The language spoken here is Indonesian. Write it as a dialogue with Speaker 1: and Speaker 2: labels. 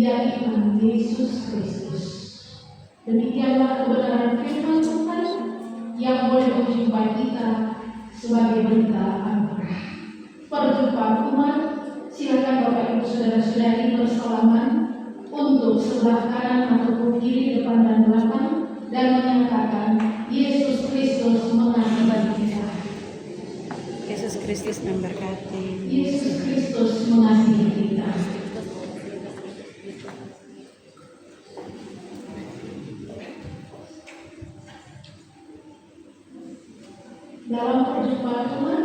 Speaker 1: Dia iman Yesus Kristus. Demikianlah kebenaran firman Tuhan yang boleh menjumpai kita sebagai berita anugerah. Perjumpaan umat, silakan Bapak Ibu Saudara-saudari bersalaman untuk sebelah kanan ataupun kiri, depan dan belakang, dan menyatakan Yesus Kristus mengasihi kita.
Speaker 2: Yesus Kristus memberkati.
Speaker 1: Yesus Kristus mengasihi kita. Dalam perjumpaan Tuhan